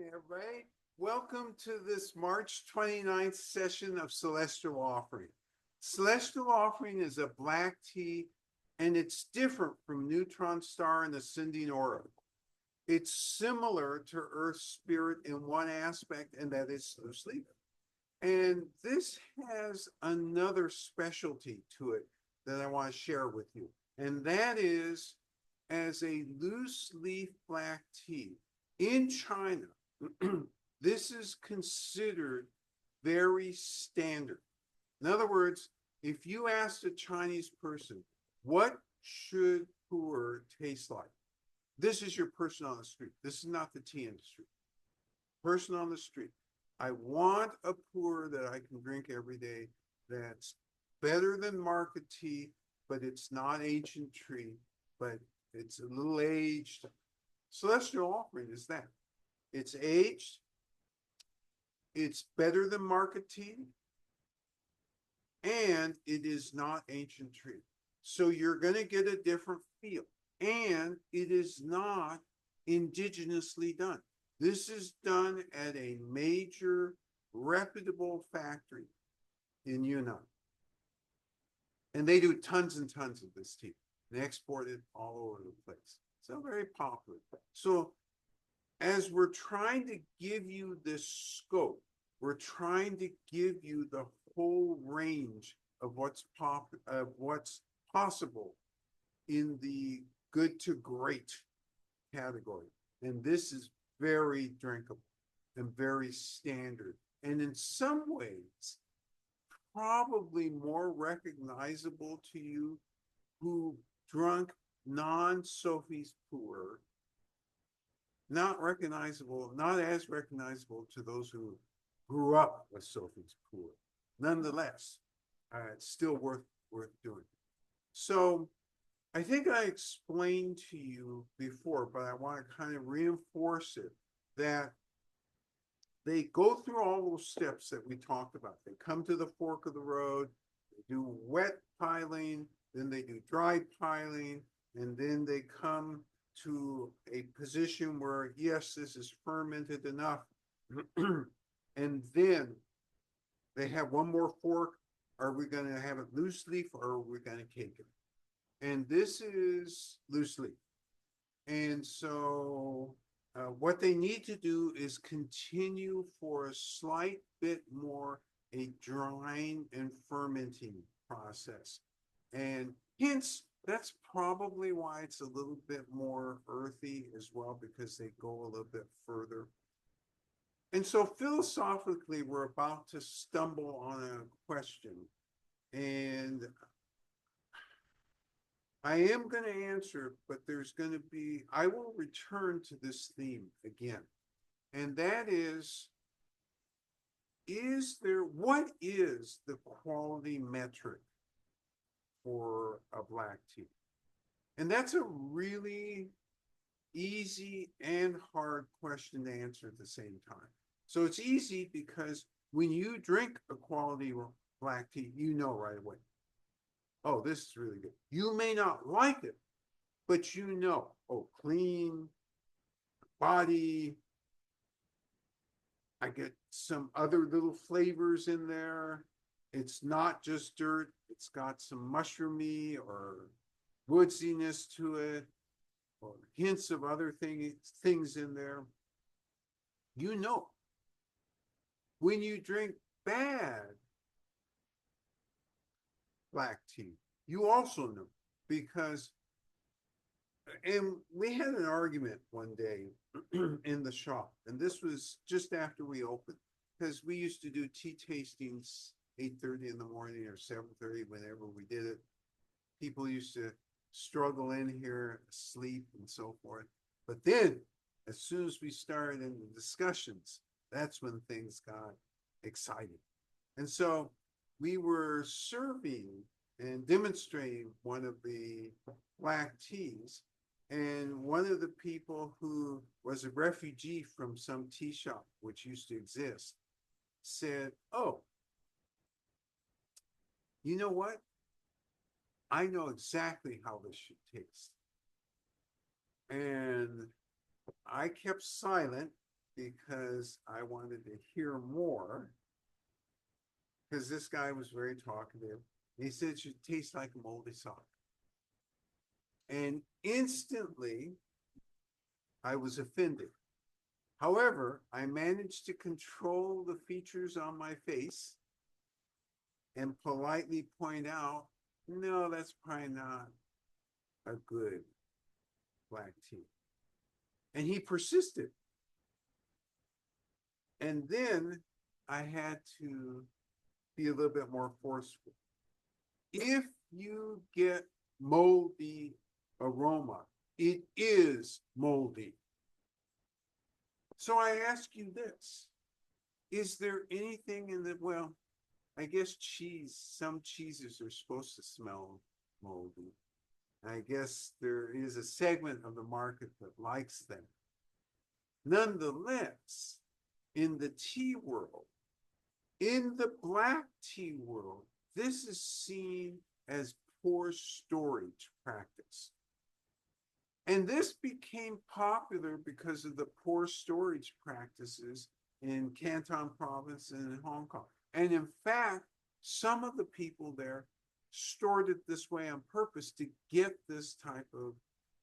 Everybody. Welcome to this March 29th session of Celestial Offering. Celestial Offering is a black tea, and it's different from Neutron Star and Ascending Aura. It's similar to Earth Spirit in one aspect, and that is loose leaf. And this has another specialty to it that I want to share with you, and that is as a loose leaf black tea. In China, this is considered very standard. In other words, if you asked a Chinese person, what should pu'er taste like? This is your person on the street. This is not the tea industry. Person on the street. I want a pu'er that I can drink every day that's better than market tea, but it's not ancient tree, but it's a little aged. Celestial Offering is that. It's aged. It's better than market tea. And it is not ancient tree. So you're going to get a different feel. And it is not indigenously done. This is done at a major, reputable factory in Yunnan. And they do tons and tons of this tea. They export it all over the place. So very popular. So as we're trying to give you this scope, we're trying to give you the whole range of what's possible in the good to great category. And this is very drinkable and very standard. And in some ways, probably more recognizable to you who drunk non-Sophie's pu'er, not as recognizable to those who grew up with Sophie's pu'er. Nonetheless, it's still worth doing. So I think I explained to you before, but I want to kind of reinforce it, that they go through all those steps that we talked about. They come to the fork of the road, they do wet piling, then they do dry piling, and then they come to a position where, yes, this is fermented enough. And then they have one more fork. Are we going to have it loose leaf or are we going to cake it? And this is loose leaf. And so what they need to do is continue for a slight bit more a drying and fermenting process. And hence, that's probably why it's a little bit more earthy as well, because they go a little bit further. And so philosophically, we're about to stumble on a question. And I am going to answer, but I will return to this theme again. And that is what is the quality metric for a black tea? And that's a really easy and hard question to answer at the same time. So it's easy because when you drink a quality black tea, you know right away, oh, this is really good. You may not like it, but you know, oh, clean, body. I get some other little flavors in there. It's not just dirt. It's got some mushroomy or woodsiness to it, or hints of other things in there. You know. When you drink bad black tea, you also know, because, and we had an argument one day in the shop, and this was just after we opened, because we used to do tea tastings 8:30 in the morning or 7:30, whenever we did it. People used to struggle in here, sleep and so forth. But then, as soon as we started in the discussions, that's when things got exciting. And so we were serving and demonstrating one of the black teas. And one of the people who was a refugee from some tea shop, which used to exist, said, oh, you know what? I know exactly how this should taste. And I kept silent because I wanted to hear more. Because this guy was very talkative. He said it should taste like a moldy sock. And instantly, I was offended. However, I managed to control the features on my face and politely point out, no, that's probably not a good black tea. And he persisted. And then I had to be a little bit more forceful. If you get moldy aroma, it is moldy. So I ask you this, is there anything in the, well, I guess cheese, some cheeses are supposed to smell moldy. I guess there is a segment of the market that likes them. Nonetheless, in the tea world, in the black tea world, this is seen as poor storage practice. And this became popular because of the poor storage practices in Canton province and in Hong Kong. And in fact, some of the people there stored it this way on purpose to get this type of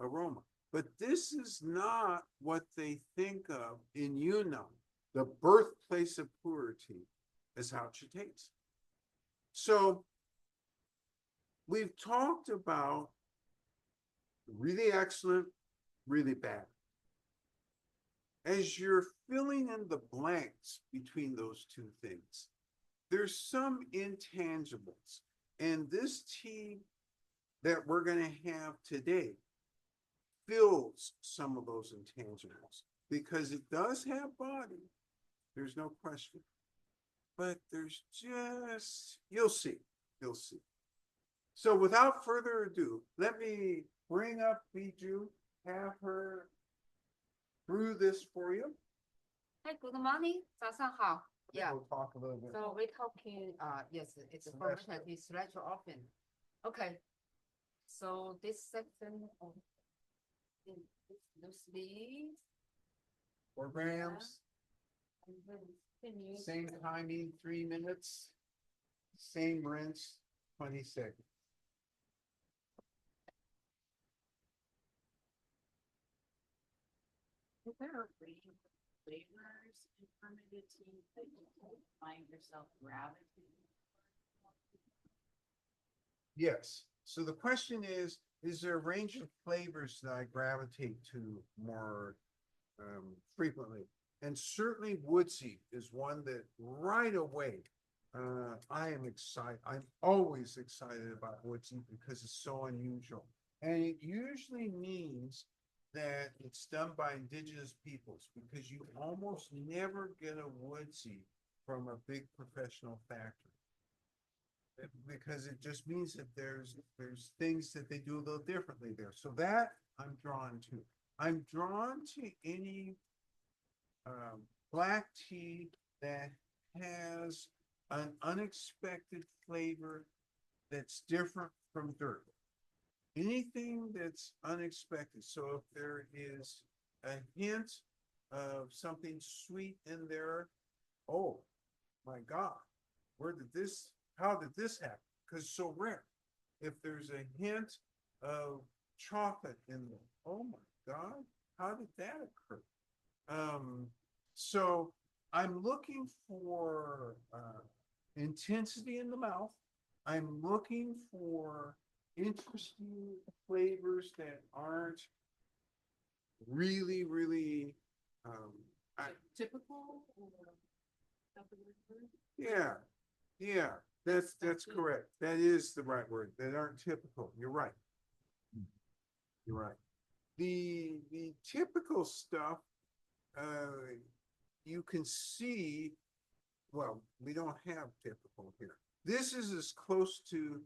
aroma. But this is not what they think of in Yunnan, the birthplace of purity, as how it should taste. So we've talked about really excellent, really bad. As you're filling in the blanks between those two things, there's some intangibles. And this tea that we're going to have today fills some of those intangibles because it does have body. There's no question. But there's just, you'll see. So without further ado, let me bring up Biju, have her brew this for you. Hi, good morning. 早上好. Yeah. We'll talk a little bit. So we're talking, yes, it's fermented, it's retroactive. Okay. So this section of loosely. 4 grams. And then Same timing, 3 minutes. Same rinse, 20 seconds. Is there a range of flavors in fermented tea that you find yourself gravitating? Yes. So the question is there a range of flavors that I gravitate to more frequently? And certainly woodsy is one that right away I am excited. I'm always excited about woodsy because it's so unusual. And it usually means that it's done by indigenous peoples because you almost never get a woodsy from a big professional factory. Because it just means that there's things that they do a little differently there. So that I'm drawn to. I'm drawn to any black tea that has an unexpected flavor that's different from dirt. Anything that's unexpected. So if there is a hint of something sweet in there, oh my God, how did this happen? Because it's so rare. If there's a hint of chocolate in there, oh my God, how did that occur? So I'm looking for intensity in the mouth. I'm looking for interesting flavors that aren't really Typical or yeah, that's correct. That is the right word. That aren't typical. You're right. The typical stuff you can see, well, we don't have typical here. This is as close to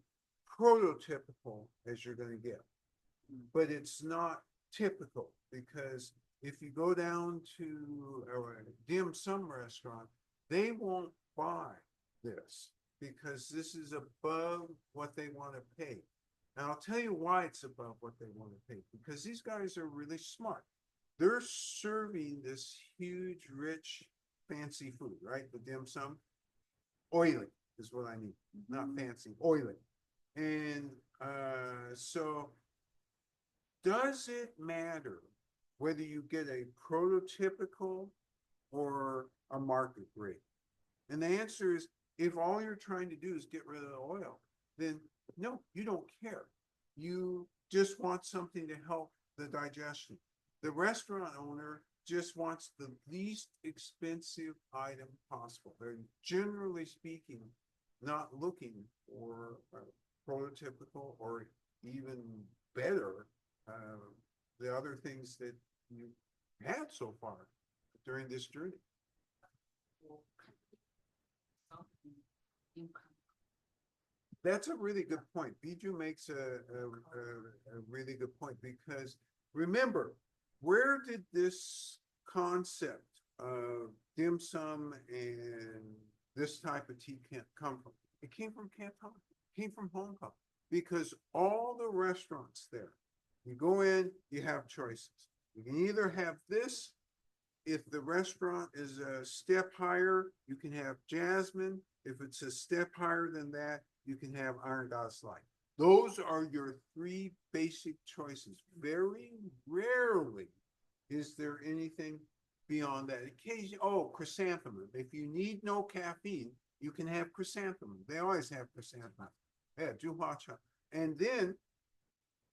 prototypical as you're going to get, but it's not typical because if you go down to a dim sum restaurant, they won't buy this because this is above what they want to pay. And I'll tell you why it's above what they want to pay, because these guys are really smart. they're serving this huge, rich, fancy food, right? The dim sum. Oily is what I mean, not fancy, oily. And so does it matter whether you get a prototypical or a market grade? And the answer is, if all you're trying to do is get rid of the oil, then no, you don't care. You just want something to help the digestion. The restaurant owner just wants the least expensive item possible. They're generally speaking not looking for prototypical or even better the other things that you had so far during this journey. That's a really good point. Bijou makes a really good point because remember, where did this concept of dim sum and this type of tea come from? It came from Canton, it came from Hong Kong, because all the restaurants there, you go in, you have choices. You can either have this, if the restaurant is a step higher, you can have jasmine. If it's a step higher than that, you can have iron goddess light. Those are your three basic choices. Very rarely is there anything beyond that. Occasionally, oh, chrysanthemum. If you need no caffeine, you can have chrysanthemum. They always have chrysanthemum. Yeah, juhuacha. And then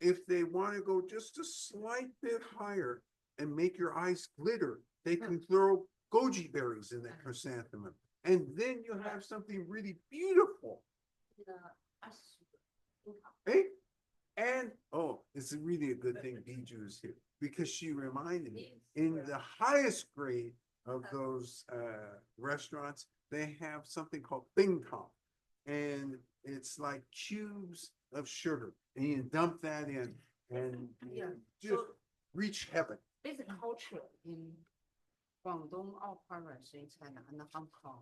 if they want to go just a slight bit higher and make your eyes glitter, they can throw goji berries in that chrysanthemum. And then you have something really beautiful. Hey, and oh, it's really a good thing Bijou is here because she reminded me in the highest grade of those restaurants, they have something called bing tong. And it's like cubes of sugar. And you dump that in and just reach heaven. There's a culture in Guangdong, all parts in China and Hong Kong.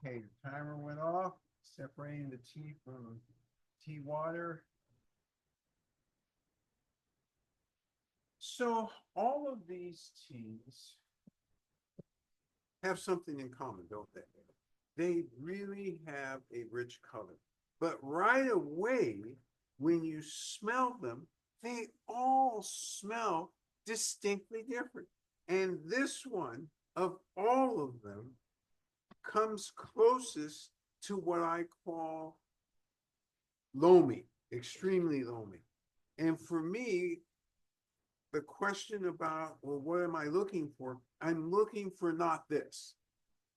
Okay, the timer went off, separating the tea from tea water. So all of these teas have something in common, don't they? They really have a rich color. But right away, when you smell them, they all smell distinctly different. And this one, of all of them, comes closest to what I call loamy, extremely loamy. And for me, the question about, well, what am I looking for? I'm looking for not this.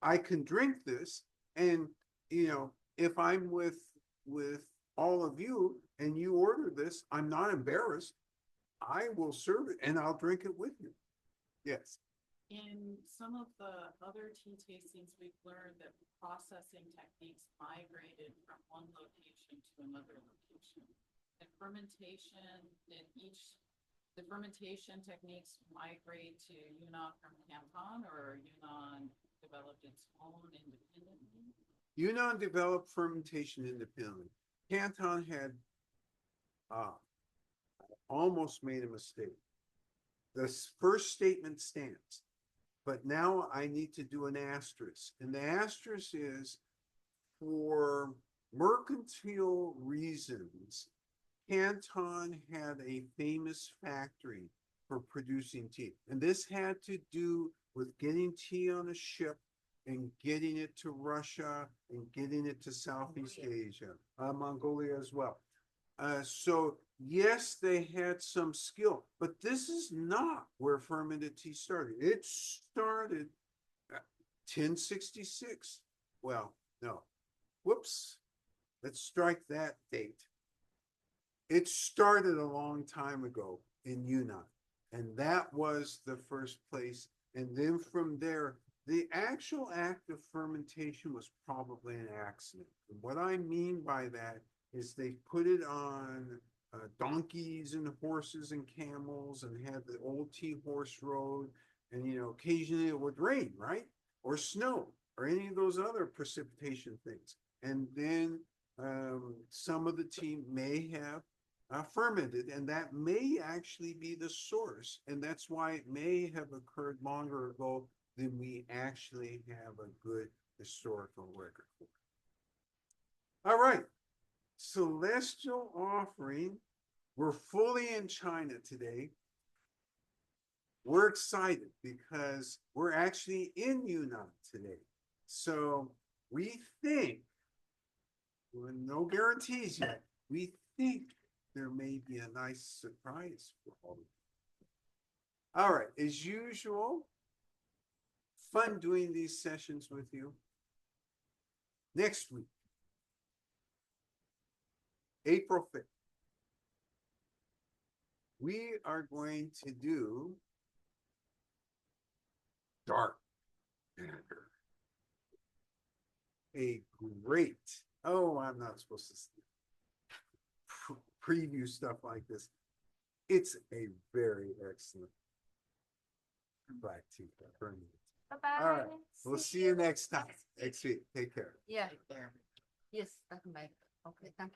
I can drink this, and if I'm with all of you and you order this, I'm not embarrassed. I will serve it and I'll drink it with you. Yes. In some of the other tea tastings, we've learned that processing techniques migrated from one location to another location. And the fermentation techniques migrate to Yunnan from Canton, or Yunnan developed its own independently? Yunnan developed fermentation independently. Canton had almost made a mistake. The first statement stands, but now I need to do an asterisk. And the asterisk is, for mercantile reasons, Canton had a famous factory for producing tea. And this had to do with getting tea on a ship and getting it to Russia and getting it to Southeast Asia, Mongolia as well. So yes, they had some skill, but this is not where fermented tea started. It started 1066. Well, no, whoops. Let's strike that date. It started a long time ago in Yunnan, and that was the first place. And then from there, the actual act of fermentation was probably an accident. And what I mean by that is they put it on donkeys and horses and camels and had the old tea horse road. And, occasionally it would rain, right? Or snow or any of those other precipitation things. And then some of the team may have fermented, and that may actually be the source, and that's why it may have occurred longer ago than we actually have a good historical record for. All right, celestial offering. We're fully in China today. We're excited because we're actually in Yunnan today. So we think, well, no guarantees yet, we think there may be a nice surprise for all of you. All right, as usual, fun doing these sessions with you. Next week, April 5th, we are going to do dark matter. A great, oh, I'm not supposed to preview stuff like this. It's a very excellent black tea. Bye-bye. All right, we'll see you next time, next week. Take care. Yeah. Yes, that's my, okay, thank you.